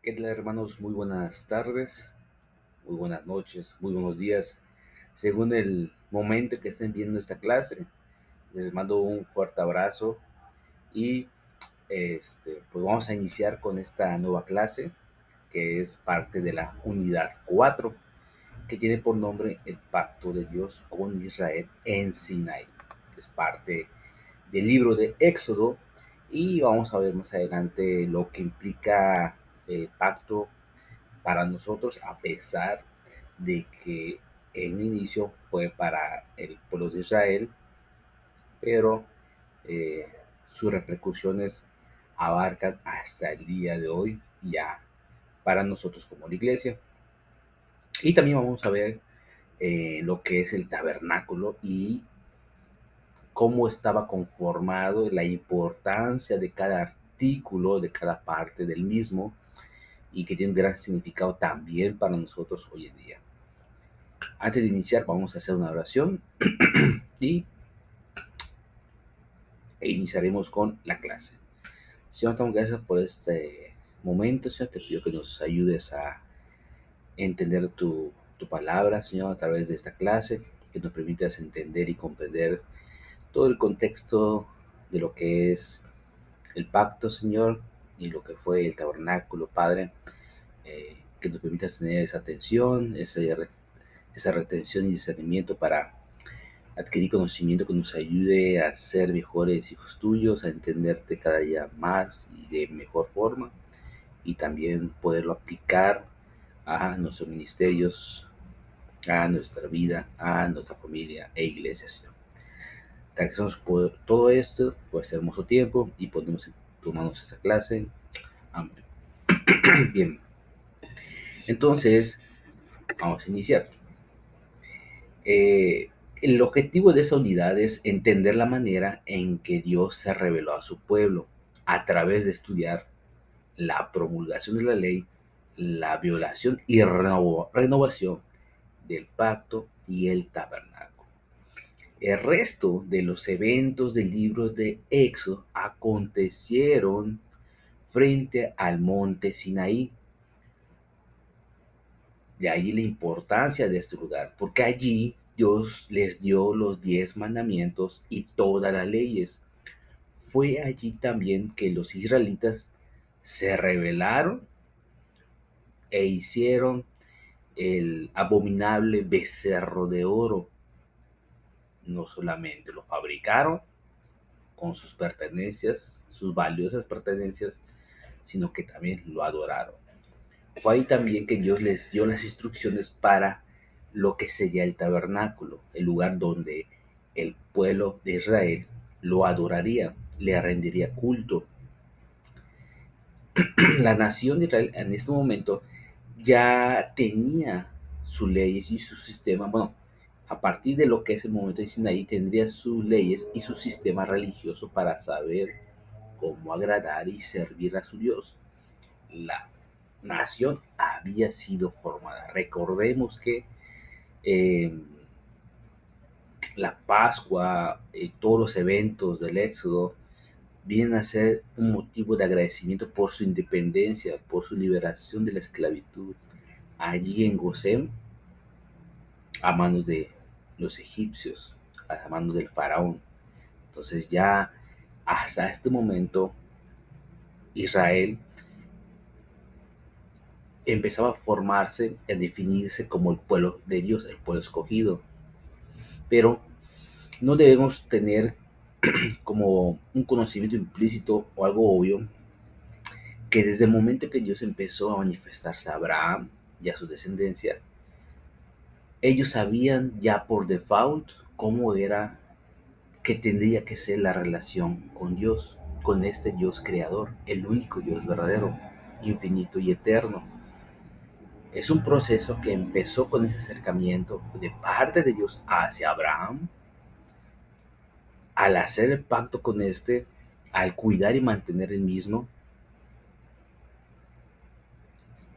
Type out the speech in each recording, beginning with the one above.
¿Qué tal, hermanos? Muy buenas tardes, muy buenas noches, muy buenos días. Según el momento que estén viendo esta clase, les mando un fuerte abrazo y pues vamos a iniciar con esta nueva clase que es parte de la unidad 4, que tiene por nombre el pacto de Dios con Israel en Sinaí. Es parte del libro de Éxodo y vamos a ver más adelante lo que implica el pacto para nosotros, a pesar de que en un inicio fue para el pueblo de Israel, pero eh, sus repercusiones abarcan hasta el día de hoy ya para nosotros como la iglesia. Y también vamos a ver lo que es el tabernáculo y cómo estaba conformado, la importancia de cada artículo, de cada parte del mismo, y que tiene un gran significado también para nosotros hoy en día. Antes de iniciar, vamos a hacer una oración y iniciaremos con la clase. Señor, te damos gracias por este momento. Señor, te pido que nos ayudes a entender tu palabra, Señor, a través de esta clase, que nos permitas entender y comprender todo el contexto de lo que es el pacto, Señor, y lo que fue el tabernáculo, Padre. Que nos permitas tener esa atención, esa retención y discernimiento para adquirir conocimiento que nos ayude a ser mejores hijos tuyos, a entenderte cada día más y de mejor forma, y también poderlo aplicar a nuestros ministerios, a nuestra vida, a nuestra familia e iglesia, Señor. Te agradecemos por todo esto, por este hermoso tiempo, y ponemos en tus manos esta clase. Amén. Bien, entonces vamos a iniciar. El objetivo de esa unidad es entender la manera en que Dios se reveló a su pueblo a través de estudiar la promulgación de la ley, la violación y renovación del pacto y el tabernáculo. El resto de los eventos del libro de Éxodo acontecieron frente al monte Sinaí. De ahí la importancia de este lugar, porque allí Dios les dio los 10 mandamientos y todas las leyes. Fue allí también que los israelitas se rebelaron e hicieron el abominable becerro de oro. No solamente lo fabricaron con sus pertenencias, sus valiosas pertenencias, sino que también lo adoraron. Fue ahí también que Dios les dio las instrucciones para lo que sería el tabernáculo, el lugar donde el pueblo de Israel lo adoraría, le rendiría culto. La nación de Israel en este momento ya tenía sus leyes y su sistema. Bueno, a partir de lo que es el momento de Sinaí, tendría sus leyes y su sistema religioso para saber cómo agradar y servir a su Dios. La nación había sido formada. Recordemos que eh, la Pascua, todos los eventos del Éxodo vienen a ser un motivo de agradecimiento por su independencia, por su liberación de la esclavitud allí en Gosén, a manos de los egipcios, a manos del faraón. Entonces ya hasta este momento Israel empezaba a formarse, a definirse como el pueblo de Dios, el pueblo escogido. Pero no debemos tener como un conocimiento implícito o algo obvio que desde el momento que Dios empezó a manifestarse a Abraham y a su descendencia, ellos sabían ya por default cómo era que tendría que ser la relación con Dios, con este Dios creador, el único Dios verdadero, infinito y eterno. Es un proceso que empezó con ese acercamiento de parte de Dios hacia Abraham, al hacer el pacto con este, al cuidar y mantener el mismo,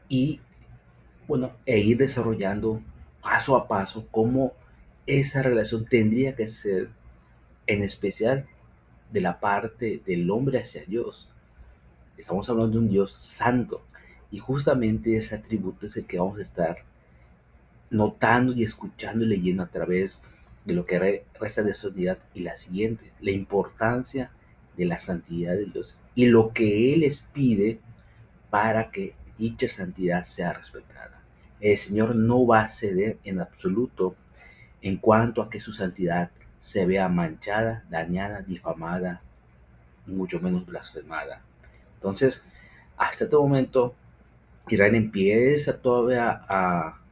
y bueno, e ir desarrollando paso a paso cómo esa relación tendría que ser, en especial de la parte del hombre hacia Dios. Estamos hablando de un Dios santo, Y justamente ese atributo es el que vamos a estar notando y escuchando y leyendo a través de lo que resta de su vida y la siguiente, la importancia de la santidad de Dios y lo que Él les pide para que dicha santidad sea respetada. El Señor no va a ceder en absoluto en cuanto a que su santidad se vea manchada, dañada, difamada, mucho menos blasfemada. Entonces, hasta este momento, Israel empieza todavía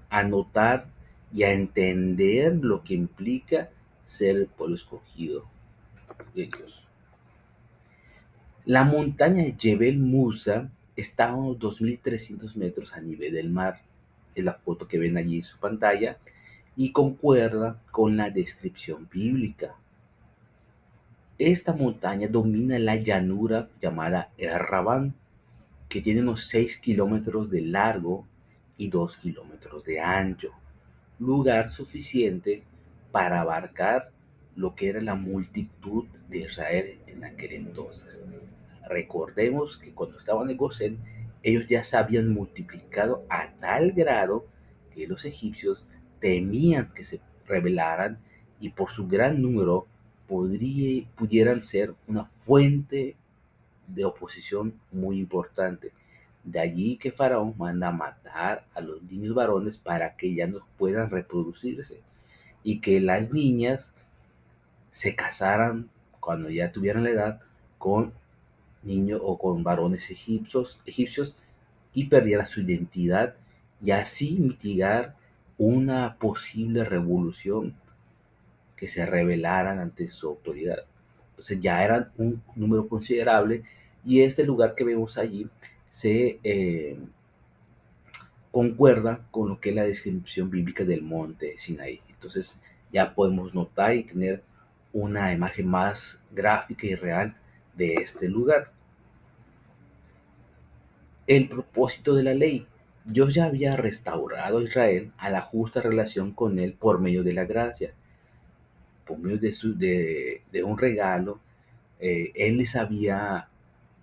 a notar y a entender lo que implica ser el pueblo escogido de Dios. La montaña de Jebel Musa está a unos 2.300 metros a nivel del mar. Es la foto que ven allí en su pantalla y concuerda con la descripción bíblica. Esta montaña domina la llanura llamada El Rabán, que tiene unos 6 kilómetros de largo y 2 kilómetros de ancho, lugar suficiente para abarcar lo que era la multitud de Israel en aquel entonces. Recordemos que cuando estaban en Gosén, ellos ya se habían multiplicado a tal grado que los egipcios temían que se rebelaran y por su gran número pudieran ser una fuente de oposición muy importante. De allí que Faraón manda a matar a los niños varones para que ya no puedan reproducirse y que las niñas se casaran cuando ya tuvieran la edad con niños o con varones egipcios y perdiera su identidad y así mitigar una posible revolución que se rebelaran ante su autoridad. Entonces ya eran un número considerable y este lugar que vemos allí se concuerda con lo que es la descripción bíblica del monte Sinaí. Entonces ya podemos notar y tener una imagen más gráfica y real de este lugar. El propósito de la ley. Dios ya había restaurado a Israel a la justa relación con él por medio de la gracia, por medio de un regalo. Él les había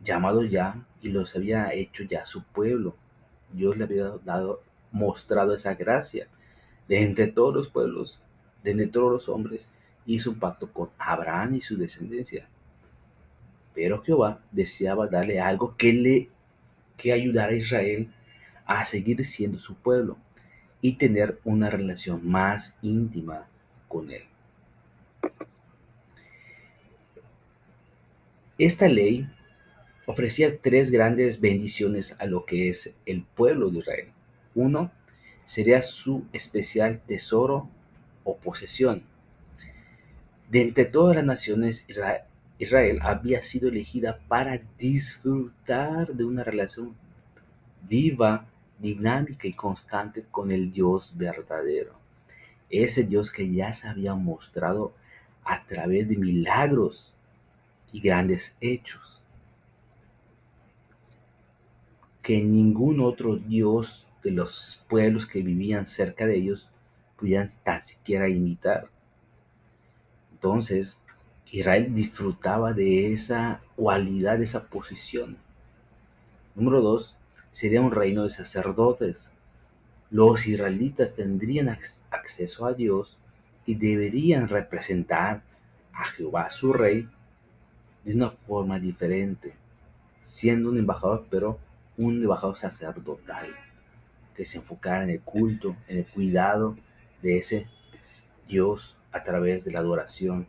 llamado ya y los había hecho ya su pueblo. Dios le había mostrado esa gracia. De entre todos los pueblos, de entre todos los hombres, hizo un pacto con Abraham y su descendencia. Pero Jehová deseaba darle algo que ayudara a Israel a seguir siendo su pueblo y tener una relación más íntima con él. Esta ley ofrecía tres grandes bendiciones a lo que es el pueblo de Israel. Uno, sería su especial tesoro o posesión. De entre todas las naciones, Israel había sido elegida para disfrutar de una relación viva, dinámica y constante con el Dios verdadero. Ese Dios que ya se había mostrado a través de milagros y grandes hechos, que ningún otro Dios de los pueblos que vivían cerca de ellos pudieran tan siquiera imitar. Entonces, Israel disfrutaba de esa cualidad, de esa posición. Número dos, sería un reino de sacerdotes. Los israelitas tendrían acceso a Dios y deberían representar a Jehová su rey de una forma diferente, siendo un embajador, pero un embajador sacerdotal, que se enfocara en el culto, en el cuidado de ese Dios a través de la adoración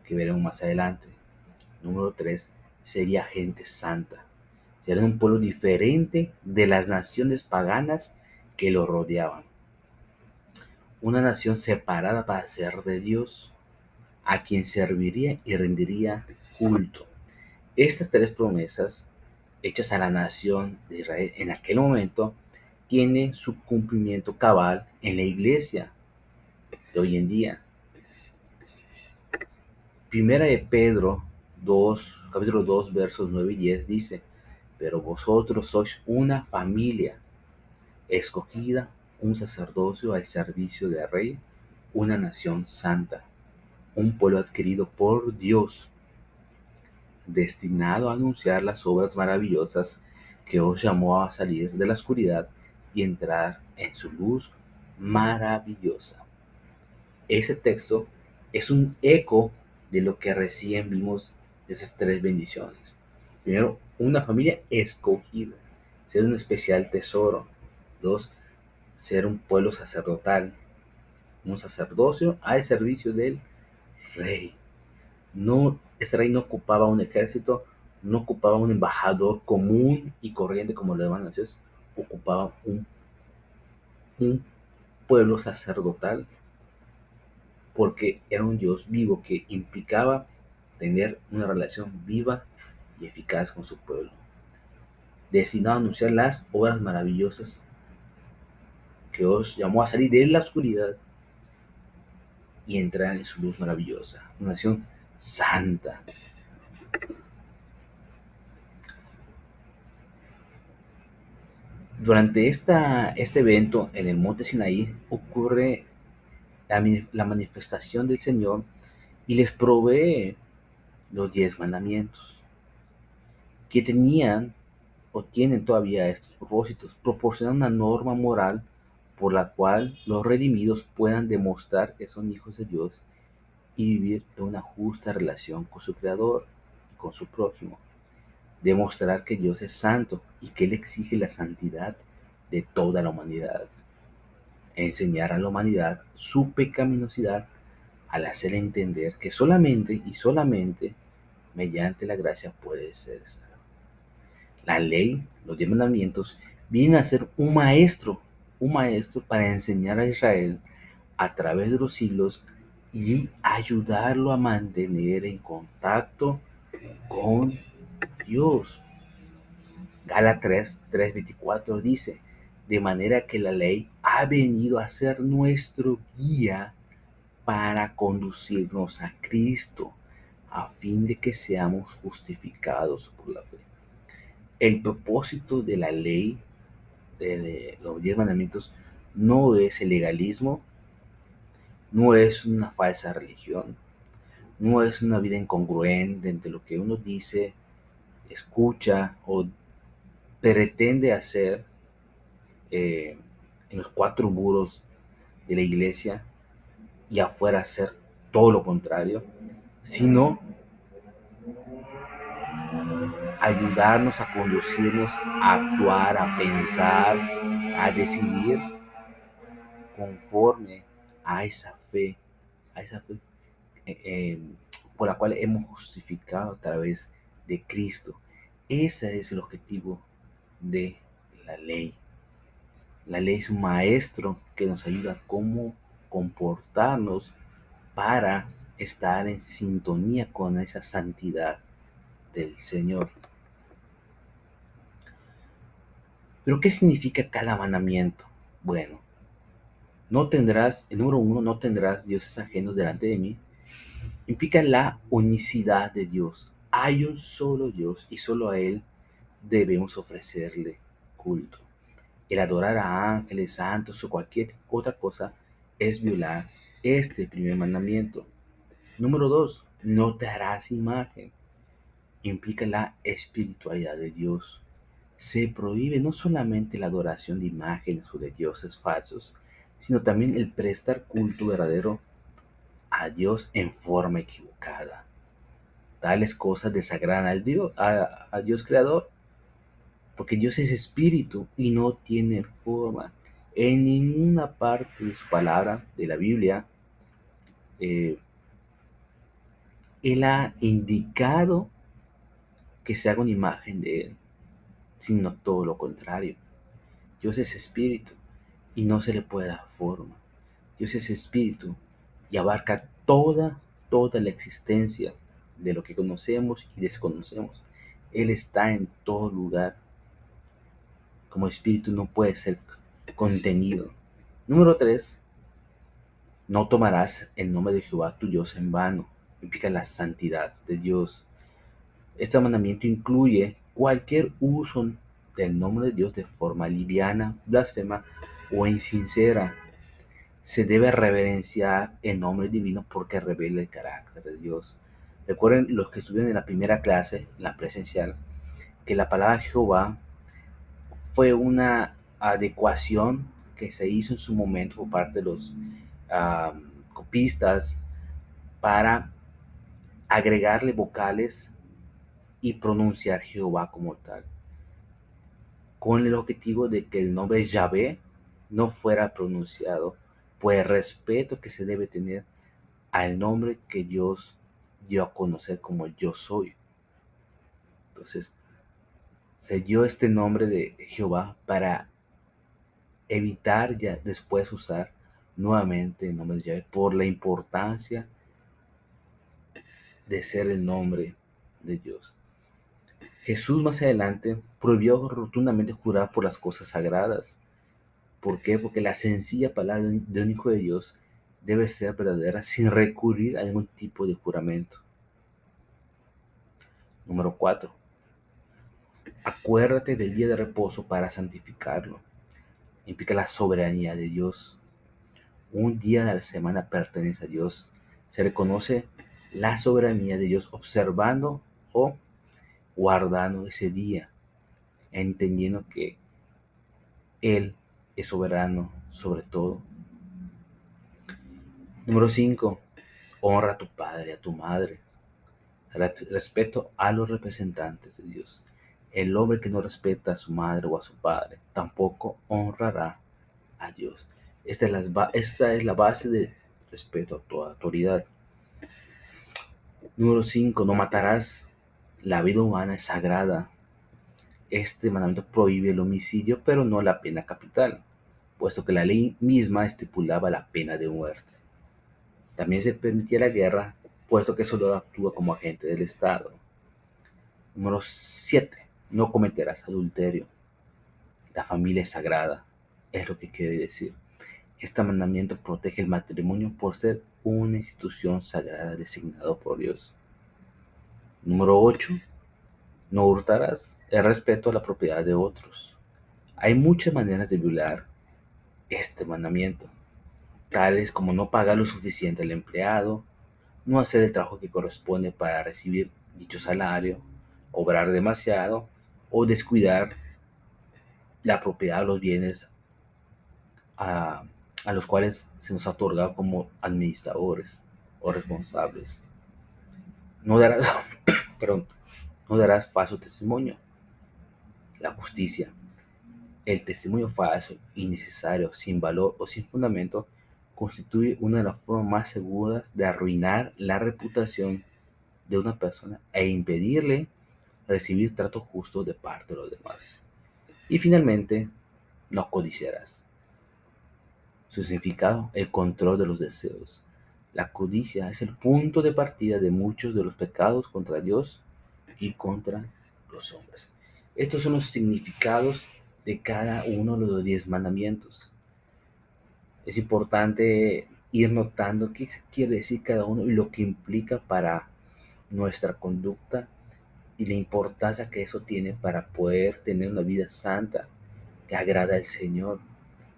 que veremos más adelante. Número 3, sería gente santa. Sería un pueblo diferente de las naciones paganas que lo rodeaban. Una nación separada para ser de Dios, a quien serviría y rendiría culto. Estas tres promesas hechas a la nación de Israel en aquel momento tienen su cumplimiento cabal en la iglesia de hoy en día. Primera de Pedro 2, capítulo 2, versos 9 y 10 dice: pero vosotros sois una familia escogida, un sacerdocio al servicio del Rey, una nación santa, un pueblo adquirido por Dios, destinado a anunciar las obras maravillosas que os llamó a salir de la oscuridad y entrar en su luz maravillosa. Ese texto es un eco de lo que recién vimos de esas tres bendiciones. Primero, una familia escogida, ser un especial tesoro. Dos, ser un pueblo sacerdotal, un sacerdocio al servicio del rey. No, este rey no ocupaba un ejército, no ocupaba un embajador común y corriente como los demás naciones, ocupaba un pueblo sacerdotal porque era un Dios vivo que implicaba tener una relación viva y eficaz con su pueblo, destinado a anunciar las obras maravillosas que os llamó a salir de la oscuridad y entrar en su luz maravillosa, una nación santa. Durante este evento en el monte Sinaí ocurre la manifestación del Señor y les provee los 10 mandamientos que tenían o tienen todavía estos propósitos, proporcionan una norma moral por la cual los redimidos puedan demostrar que son hijos de Dios y vivir en una justa relación con su Creador y con su prójimo. Demostrar que Dios es santo y que Él exige la santidad de toda la humanidad. Enseñar a la humanidad su pecaminosidad al hacer entender que solamente y solamente mediante la gracia puede ser salvo. La ley, los 10 mandamientos, vienen a ser un maestro para enseñar a Israel a través de los siglos y ayudarlo a mantener en contacto con Dios. Gálatas 3:24 dice, de manera que la ley ha venido a ser nuestro guía para conducirnos a Cristo, a fin de que seamos justificados por la fe. El propósito de la ley, de los 10 mandamientos, no es el legalismo, no es una falsa religión, no es una vida incongruente entre lo que uno dice, escucha o pretende hacer en los 4 muros de la iglesia y afuera hacer todo lo contrario, sino ayudarnos a conducirnos, a actuar, a pensar, a decidir conforme a esa fe por la cual hemos justificado a través de Cristo. Ese es el objetivo de la ley. La ley es un maestro que nos ayuda a cómo comportarnos para estar en sintonía con esa santidad del Señor. Pero ¿qué significa cada mandamiento? Bueno, el número 1, no tendrás dioses ajenos delante de mí, implica la unicidad de Dios. Hay un solo Dios y solo a Él debemos ofrecerle culto. El adorar a ángeles, santos o cualquier otra cosa es violar este primer mandamiento. Número 2, no te harás imagen. Implica la espiritualidad de Dios. Se prohíbe no solamente la adoración de imágenes o de dioses falsos, sino también el prestar culto verdadero a Dios en forma equivocada. Tales cosas desagradan a Dios creador, porque Dios es espíritu y no tiene forma. En ninguna parte de su palabra, de la Biblia, eh, Él ha indicado que se haga una imagen de Él, sino todo lo contrario. Dios es espíritu y no se le puede dar forma. Dios es espíritu y abarca toda la existencia de lo que conocemos y desconocemos. Él está en todo lugar. Como espíritu no puede ser contenido. Número 3, no tomarás el nombre de Jehová tu Dios en vano. Implica la santidad de Dios. Este mandamiento incluye cualquier uso del nombre de Dios de forma liviana, blasfema o insincera. Se debe reverenciar el nombre divino porque revela el carácter de Dios. Recuerden los que estuvieron en la primera clase, la presencial, que la palabra Jehová fue una adecuación que se hizo en su momento por parte de los copistas para agregarle vocales y pronunciar Jehová como tal, con el objetivo de que el nombre Yahvé no fuera pronunciado, por el respeto que se debe tener al nombre que Dios dio a conocer como yo soy. Entonces, se dio este nombre de Jehová para evitar ya después usar nuevamente el nombre de Yahvé por la importancia de ser el nombre de Dios. Jesús más adelante prohibió rotundamente jurar por las cosas sagradas. ¿Por qué? Porque la sencilla palabra de un hijo de Dios debe ser verdadera sin recurrir a ningún tipo de juramento. Número 4. Acuérdate del día de reposo para santificarlo. Implica la soberanía de Dios. Un día de la semana pertenece a Dios. Se reconoce la soberanía de Dios observando o guardando ese día, entendiendo que Él es soberano sobre todo. Número 5. Honra a tu padre, a tu madre. Respeto a los representantes de Dios. El hombre que no respeta a su madre o a su padre tampoco honrará a Dios. Esta es la base de respeto a tu autoridad. Número 5. No matarás. La vida humana es sagrada. Este mandamiento prohíbe el homicidio, pero no la pena capital, puesto que la ley misma estipulaba la pena de muerte. También se permitía la guerra, puesto que solo actúa como agente del Estado. Número 7. No cometerás adulterio. La familia es sagrada, es lo que quiere decir. Este mandamiento protege el matrimonio por ser una institución sagrada designada por Dios. Número 8. No hurtarás. El respeto a la propiedad de otros. Hay muchas maneras de violar este mandamiento, tales como no pagar lo suficiente al empleado, no hacer el trabajo que corresponde para recibir dicho salario, cobrar demasiado o descuidar la propiedad o los bienes a, a los cuales se nos ha otorgado como administradores o responsables. No darás, perdón, no darás falso testimonio. La justicia. El testimonio falso, innecesario, sin valor o sin fundamento constituye una de las formas más seguras de arruinar la reputación de una persona e impedirle recibir trato justo de parte de los demás. Y finalmente, no codiciarás. Su significado, el control de los deseos. La codicia es el punto de partida de muchos de los pecados contra Dios y contra los hombres. Estos son los significados de cada uno de los 10 mandamientos. Es importante ir notando qué quiere decir cada uno y lo que implica para nuestra conducta y la importancia que eso tiene para poder tener una vida santa que agrada al Señor,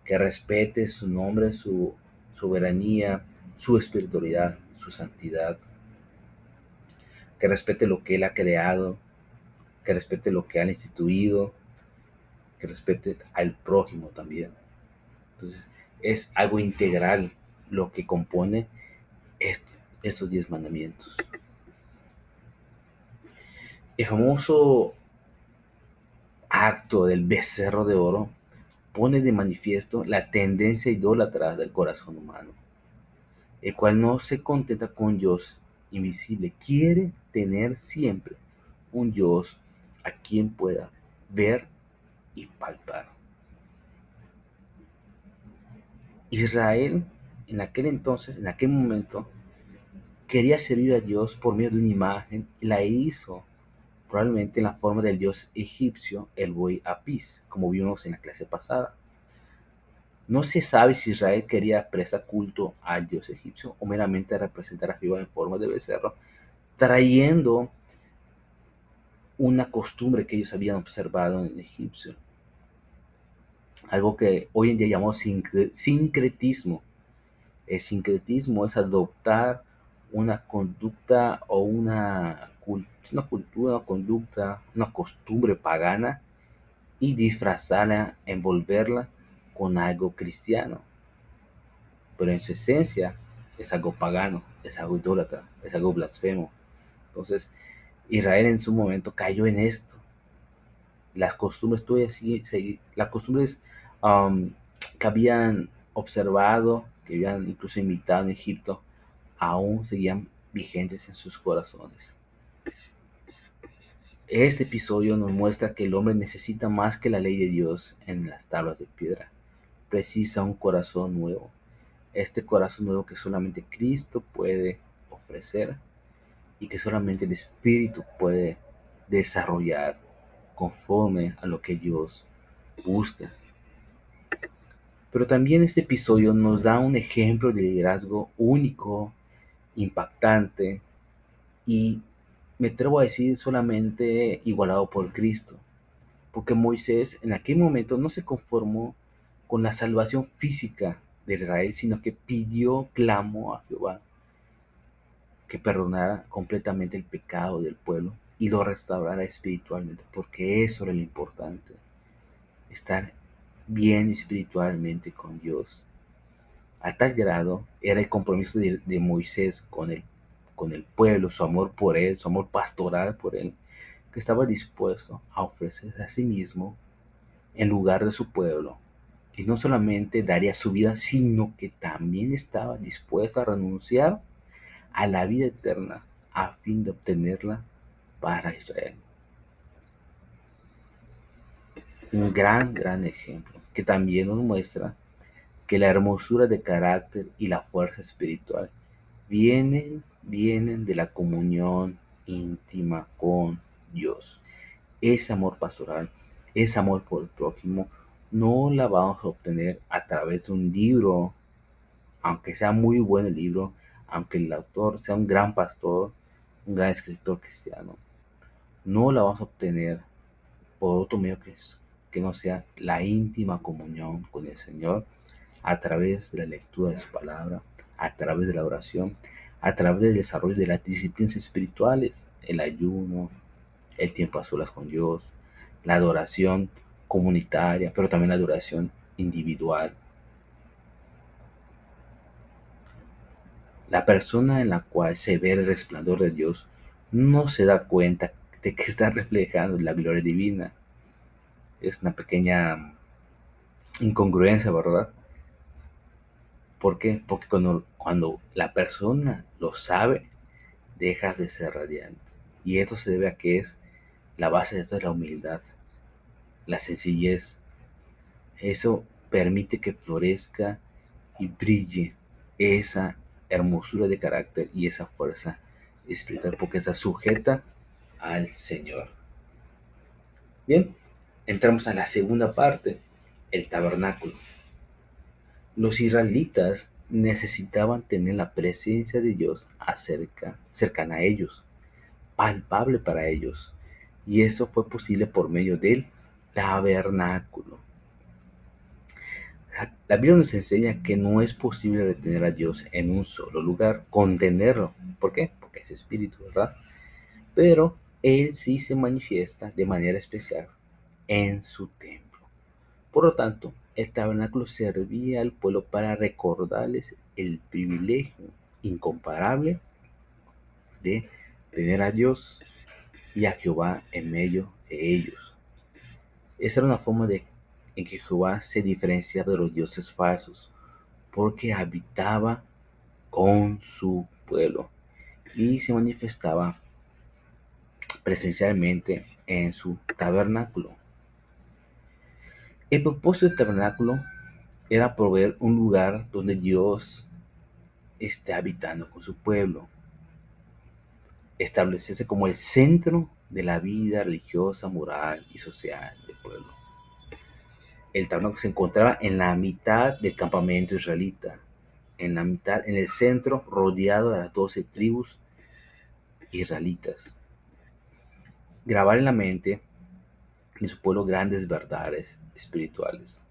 que respete su nombre, su soberanía, su espiritualidad, su santidad, que respete lo que Él ha creado, que respete lo que ha instituido, que respete al prójimo también. Entonces, es algo integral lo que compone estos 10 mandamientos. El famoso acto del becerro de oro pone de manifiesto la tendencia idólatra del corazón humano, el cual no se contenta con Dios invisible, quiere tener siempre un Dios a quien pueda ver y palpar. Israel en aquel entonces, en aquel momento, quería servir a Dios por medio de una imagen y la hizo probablemente en la forma del dios egipcio, el buey Apis, como vimos en la clase pasada. No se sabe si Israel quería prestar culto al dios egipcio o meramente representar a Jehová en forma de becerro, trayendo una costumbre que ellos habían observado en Egipcio. Algo que hoy en día llamamos sincretismo. El sincretismo es adoptar una conducta o una cultura, una conducta, una costumbre pagana y disfrazarla, envolverla con algo cristiano, pero en su esencia es algo pagano, es algo idólatra, es algo blasfemo. Entonces, Israel en su momento cayó en esto. Las costumbres todavía las costumbres um, que habían observado, que habían incluso imitado en Egipto, aún seguían vigentes en sus corazones. Este episodio nos muestra que el hombre necesita más que la ley de Dios en las tablas de piedra. Precisa un corazón nuevo. Este corazón nuevo que solamente Cristo puede ofrecer y que solamente el Espíritu puede desarrollar conforme a lo que Dios busca. Pero también este episodio nos da un ejemplo de liderazgo único, impactante y me atrevo a decir solamente igualado por Cristo. Porque Moisés en aquel momento no se conformó con la salvación física de Israel, sino que clamó a Jehová que perdonara completamente el pecado del pueblo y lo restaurara espiritualmente, porque eso era lo importante, estar bien espiritualmente con Dios. A tal grado era el compromiso de Moisés con el pueblo, su amor por él, su amor pastoral por él, que estaba dispuesto a ofrecerse a sí mismo en lugar de su pueblo. Y no solamente daría su vida, sino que también estaba dispuesto a renunciar a la vida eterna a fin de obtenerla para Israel. Un gran ejemplo que también nos muestra que la hermosura de carácter y la fuerza espiritual vienen de la comunión íntima con Dios. Ese amor pastoral, ese amor por el prójimo, no la vamos a obtener a través de un libro, aunque sea muy buen el libro, aunque el autor sea un gran pastor, un gran escritor cristiano. No la vamos a obtener por otro medio que no sea la íntima comunión con el Señor a través de la lectura de su palabra, a través de la oración, a través del desarrollo de las disciplinas espirituales, el ayuno, el tiempo a solas con Dios, la adoración comunitaria, pero también la adoración individual. La persona en la cual se ve el resplandor de Dios no se da cuenta de que está reflejando la gloria divina. Es una pequeña incongruencia, ¿verdad? ¿Por qué? Porque cuando la persona lo sabe, deja de ser radiante. Y esto se debe a que es la base de esto es la humildad, la sencillez. Eso permite que florezca y brille esa hermosura de carácter y esa fuerza espiritual, porque está sujeta al Señor. Bien, entramos a la segunda parte, el tabernáculo. Los israelitas necesitaban tener la presencia de Dios cercana a ellos, palpable para ellos. Y eso fue posible por medio del tabernáculo. La Biblia nos enseña que no es posible retener a Dios en un solo lugar, contenerlo. ¿Por qué? Porque es espíritu, ¿verdad? Pero Él sí se manifiesta de manera especial en su templo. Por lo tanto, el tabernáculo servía al pueblo para recordarles el privilegio incomparable de tener a Dios y a Jehová en medio de ellos. Esa era una forma en que Jehová se diferenciaba de los dioses falsos, porque habitaba con su pueblo y se manifestaba presencialmente en su tabernáculo. El propósito del tabernáculo era proveer un lugar donde Dios esté habitando con su pueblo, establecerse como el centro de la vida religiosa, moral y social del pueblo. El tabernáculo se encontraba en la mitad del campamento israelita, en la mitad, en el centro, rodeado de las 12 tribus israelitas. Grabar en la mente de su pueblo grandes verdades espirituales.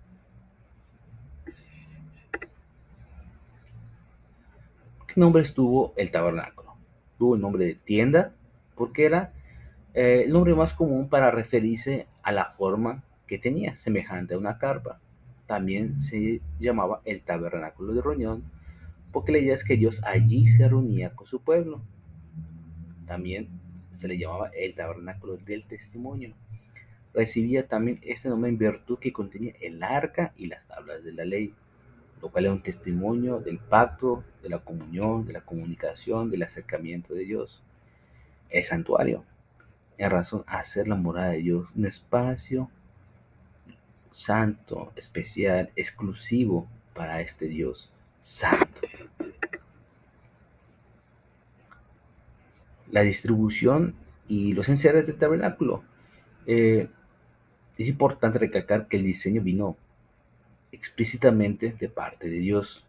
¿Qué nombre tuvo el tabernáculo? Tuvo el nombre de tienda porque era el nombre más común para referirse a la forma que tenía, semejante a una carpa. También se llamaba el tabernáculo de reunión, porque la idea es que Dios allí se reunía con su pueblo. También se le llamaba el tabernáculo del testimonio. Recibía también este nombre en virtud que contenía el arca y las tablas de la ley, lo cual era un testimonio del pacto, de la comunión, de la comunicación, del acercamiento de Dios. El santuario, en razón a ser la morada de Dios, un espacio santo, especial, exclusivo para este Dios santo. La distribución y los enseres del tabernáculo. Eh, es importante recalcar que el diseño vino explícitamente de parte de Dios.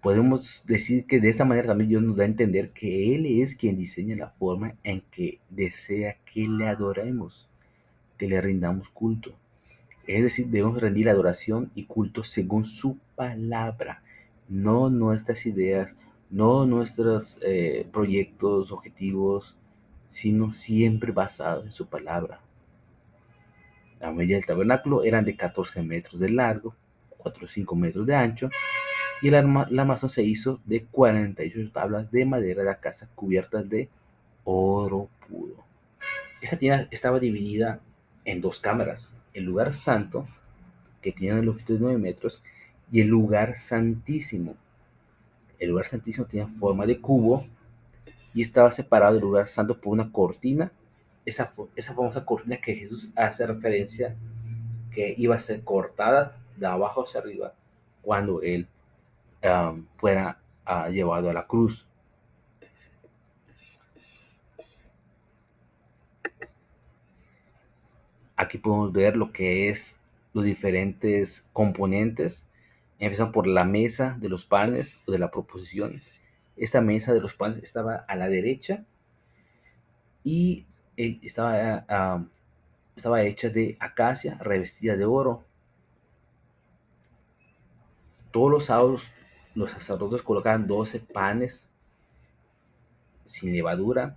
Podemos decir que de esta manera también Dios nos da a entender que Él es quien diseña la forma en que desea que le adoremos, que le rindamos culto. Es decir, debemos rendir adoración y culto según su palabra, no nuestras ideas, no nuestros proyectos, objetivos, sino siempre basados en su palabra. La medida del tabernáculo eran de 14 metros de largo, 4 o 5 metros de ancho, y la armazón se hizo de 48 tablas de madera de acacia cubiertas de oro puro. Esta tienda estaba dividida en dos cámaras: el lugar santo, que tiene una longitud de 9 metros, y el lugar santísimo. El lugar santísimo tenía forma de cubo y estaba separado del lugar santo por una cortina, esa famosa cortina que Jesús hace referencia que iba a ser cortada de abajo hacia arriba cuando él fuera llevado a la cruz. Aquí podemos ver lo que es los diferentes componentes. Empiezan por la mesa de los panes o de la proposición. Esta mesa de los panes estaba a la derecha y estaba hecha de acacia revestida de oro. Todos los sábados los sacerdotes colocaban 12 panes sin levadura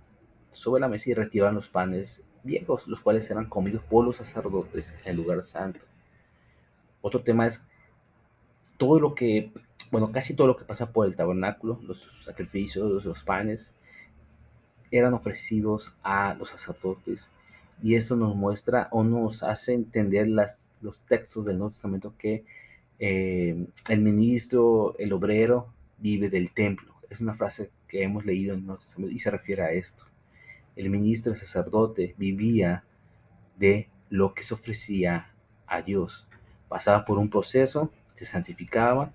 sobre la mesa y retiraban los panes viejos, los cuales eran comidos por los sacerdotes en el lugar santo. Otro tema es todo lo que, bueno, casi todo lo que pasa por el tabernáculo, los sacrificios, los panes, eran ofrecidos a los sacerdotes. Y esto nos muestra o nos hace entender los textos del Nuevo Testamento que el ministro, el obrero, vive del templo. Es una frase que hemos leído en el Nuevo Testamento y se refiere a esto. El ministro, el sacerdote, vivía de lo que se ofrecía a Dios. Pasaba por un proceso, se santificaba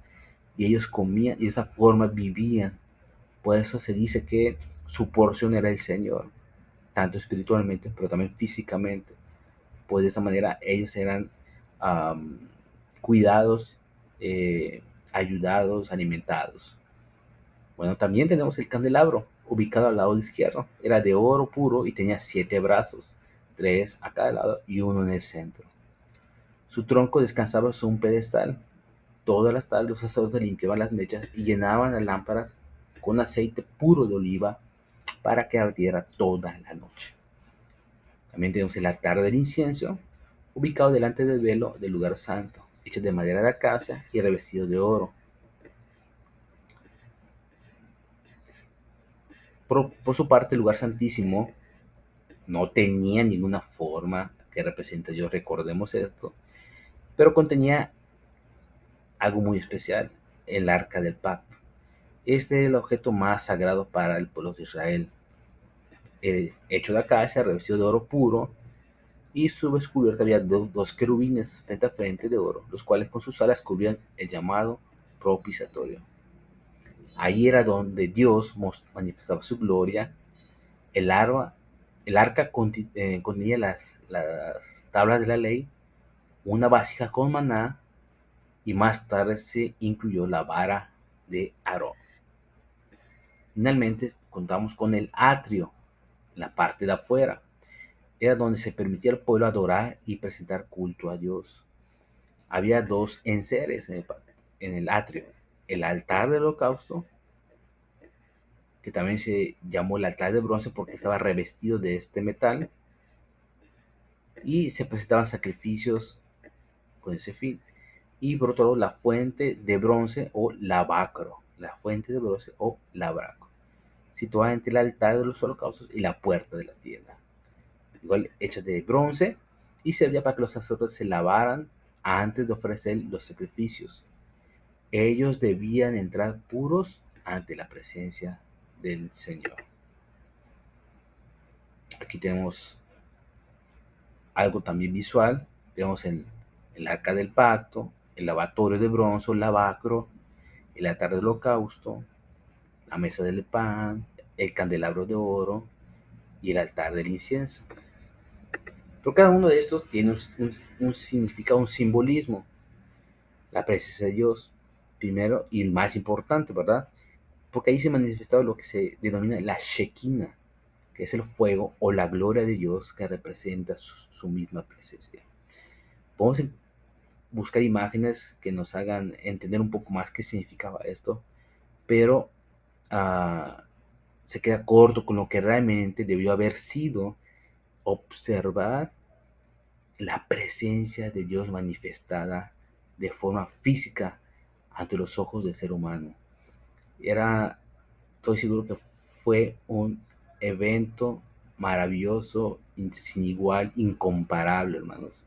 y ellos comían y de esa forma vivían. Por eso se dice que su porción era el Señor, tanto espiritualmente, pero también físicamente. Pues de esa manera ellos eran um, cuidados, ayudados, alimentados. Bueno, también tenemos el candelabro, ubicado al lado izquierdo. Era de oro puro y tenía 7 brazos, 3 a cada lado y uno en el centro. Su tronco descansaba sobre un pedestal. Todas las tardes los sacerdotes limpiaban las mechas y llenaban las lámparas con aceite puro de oliva para que ardiera toda la noche. También tenemos el altar del incienso, ubicado delante del velo del lugar santo, hecho de madera de acacia y revestido de oro. Por su parte, el lugar santísimo no tenía ninguna forma que represente a Dios, recordemos esto, pero contenía algo muy especial: el arca del pacto. Este es el objeto más sagrado para el pueblo de Israel, hecho de acacia, revestido de oro puro, y su descubierta había dos querubines frente a frente de oro, los cuales con sus alas cubrían el llamado propiciatorio. Ahí era donde Dios manifestaba su gloria. El, el arca contenía las tablas de la ley, una vasija con maná, y más tarde se incluyó la vara de Aarón. Finalmente contamos con el atrio, la parte de afuera. Era donde se permitía al pueblo adorar y presentar culto a Dios. Había dos enseres en el atrio: el altar del holocausto, que también se llamó el altar de bronce porque estaba revestido de este metal, y se presentaban sacrificios con ese fin. Y por otro lado, la fuente de bronce o lavacro, la fuente de bronce o lavacro, situada entre el altar de los holocaustos y la puerta de la tienda, igual hecha de bronce, y servía para que los sacerdotes se lavaran antes de ofrecer los sacrificios. Ellos debían entrar puros ante la presencia del Señor. Aquí tenemos algo también visual. Vemos el arca del pacto, el lavatorio de bronce, el lavacro, el altar del holocausto, la mesa del pan, el candelabro de oro y el altar del incienso. Pero cada uno de estos tiene un significado, un simbolismo. La presencia de Dios, primero y el más importante, ¿verdad? Porque ahí se manifestaba lo que se denomina la Shekinah, que es el fuego o la gloria de Dios que representa su misma presencia. Podemos buscar imágenes que nos hagan entender un poco más qué significaba esto, pero se queda corto con lo que realmente debió haber sido observar la presencia de Dios manifestada de forma física ante los ojos del ser humano. Estoy seguro que fue un evento maravilloso, sin igual, incomparable, hermanos.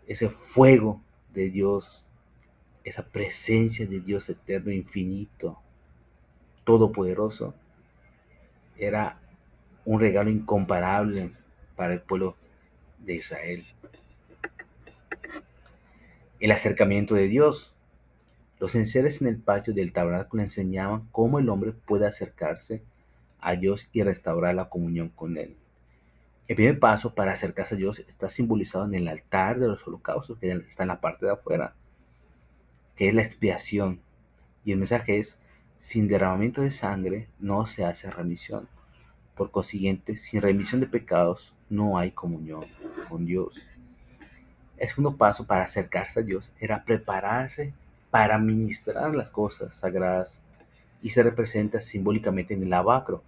Ese fuego de Dios, esa presencia de Dios eterno, infinito, todopoderoso, era un regalo incomparable para el pueblo de Israel. El acercamiento de Dios. Los enseres en el patio del tabernáculo enseñaban cómo el hombre puede acercarse a Dios y restaurar la comunión con Él. El primer paso para acercarse a Dios está simbolizado en el altar de los holocaustos, que está en la parte de afuera, que es la expiación. Y el mensaje es, sin derramamiento de sangre no se hace remisión. Por consiguiente, sin remisión de pecados no hay comunión con Dios. El segundo paso para acercarse a Dios era prepararse para ministrar las cosas sagradas, y se representa simbólicamente en el lavacro,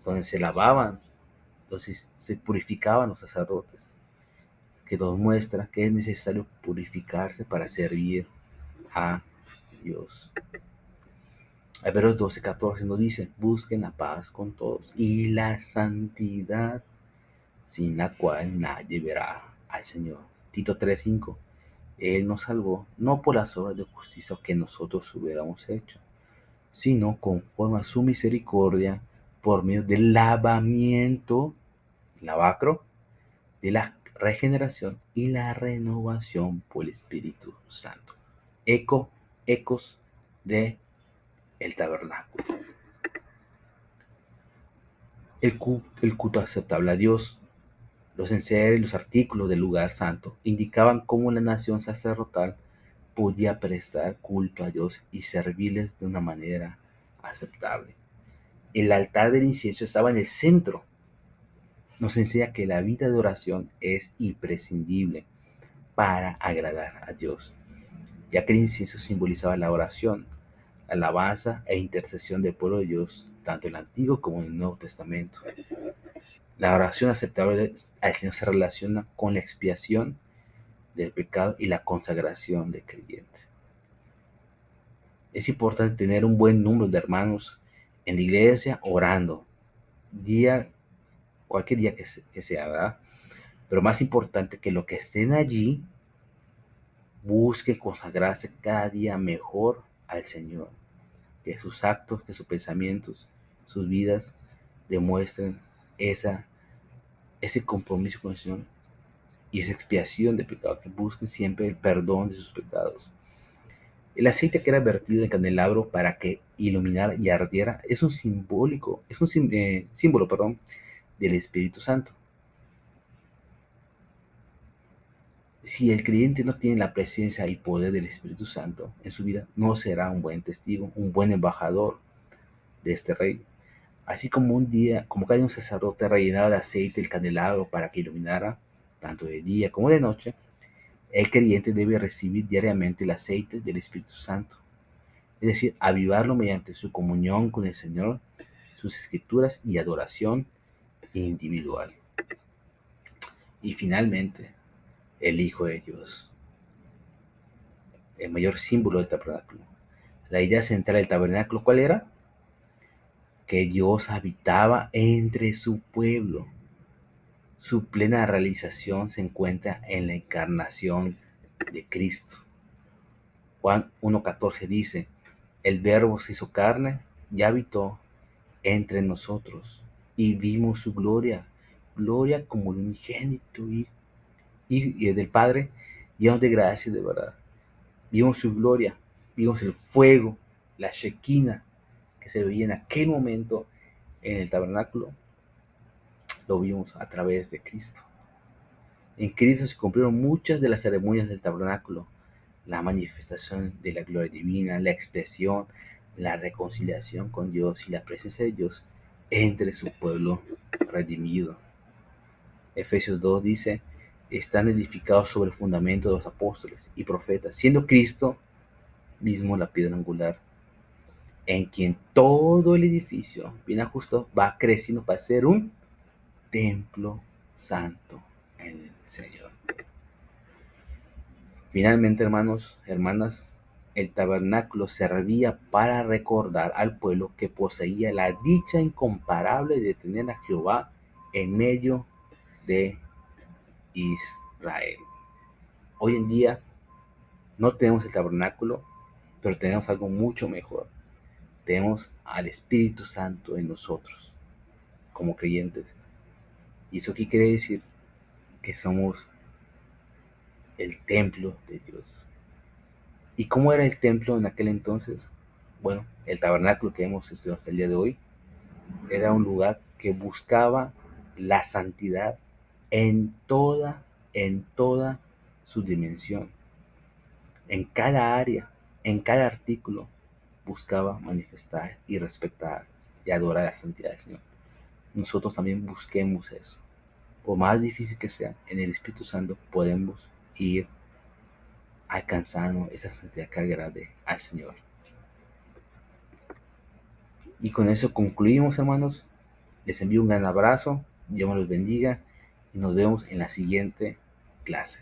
donde se lavaban, donde se purificaban los sacerdotes, que nos muestra que es necesario purificarse para servir a Dios. Hebreos 12:14 nos dice, busquen la paz con todos y la santidad, sin la cual nadie verá al Señor. Tito 3:5, Él nos salvó no por las obras de justicia que nosotros hubiéramos hecho, sino conforme a su misericordia, por medio del lavamiento, lavacro, de la regeneración y la renovación por el Espíritu Santo. Ecos de el tabernáculo. El culto aceptable a Dios. Los enseres y los artículos del lugar santo indicaban cómo la nación sacerdotal podía prestar culto a Dios y servirles de una manera aceptable. El altar del incienso estaba en el centro. Nos enseña que la vida de oración es imprescindible para agradar a Dios, ya que el incienso simbolizaba la oración, la alabanza e intercesión del pueblo de Dios, tanto en el Antiguo como en el Nuevo Testamento. La oración aceptable al Señor se relaciona con la expiación del pecado y la consagración del creyente. Es importante tener un buen número de hermanos en la iglesia orando, cualquier día que sea, ¿verdad? Pero más importante que lo que estén allí, busque consagrarse cada día mejor al Señor. Que sus actos, que sus pensamientos, sus vidas demuestren ese compromiso con el Señor y esa expiación de pecado, que busquen siempre el perdón de sus pecados. El aceite que era vertido en el candelabro para que iluminara y ardiera es un símbolo, del Espíritu Santo. Si el creyente no tiene la presencia y poder del Espíritu Santo en su vida, no será un buen testigo, un buen embajador de este rey. Así como cada día un sacerdote rellenaba de aceite el candelabro para que iluminara, tanto de día como de noche, el creyente debe recibir diariamente el aceite del Espíritu Santo, es decir, avivarlo mediante su comunión con el Señor, sus escrituras y adoración individual. Y finalmente, el Hijo de Dios, el mayor símbolo del tabernáculo. La idea central del tabernáculo, ¿cuál era? Que Dios habitaba entre su pueblo. Su plena realización se encuentra en la encarnación de Cristo. Juan 1:14 dice, el Verbo se hizo carne y habitó entre nosotros, y vimos su gloria, gloria como el unigénito y del Padre, lleno de gracia y de verdad. Vimos su gloria, vimos el fuego, la Shekinah que se veía en aquel momento en el tabernáculo, lo vimos a través de Cristo. En Cristo se cumplieron muchas de las ceremonias del tabernáculo, la manifestación de la gloria divina, la expresión, la reconciliación con Dios y la presencia de Dios entre su pueblo redimido. Efesios 2 dice, están edificados sobre el fundamento de los apóstoles y profetas, siendo Cristo mismo la piedra angular, en quien todo el edificio bien ajustado va creciendo para ser un templo santo en el Señor. Finalmente, hermanos, hermanas, el tabernáculo servía para recordar al pueblo que poseía la dicha incomparable de tener a Jehová en medio de Israel. Hoy en día no tenemos el tabernáculo, pero tenemos algo mucho mejor. Tenemos al Espíritu Santo en nosotros, como creyentes. ¿Y eso qué quiere decir? Que somos el templo de Dios. ¿Y cómo era el templo en aquel entonces? Bueno, el tabernáculo que hemos estudiado hasta el día de hoy era un lugar que buscaba la santidad en toda su dimensión. En cada área, en cada artículo, buscaba manifestar y respetar y adorar la santidad del Señor. Nosotros también busquemos eso. Por más difícil que sea, en el Espíritu Santo podemos ir alcanzando esa santidad que agrade al Señor. Y con eso concluimos, hermanos. Les envío un gran abrazo. Dios me los bendiga y nos vemos en la siguiente clase.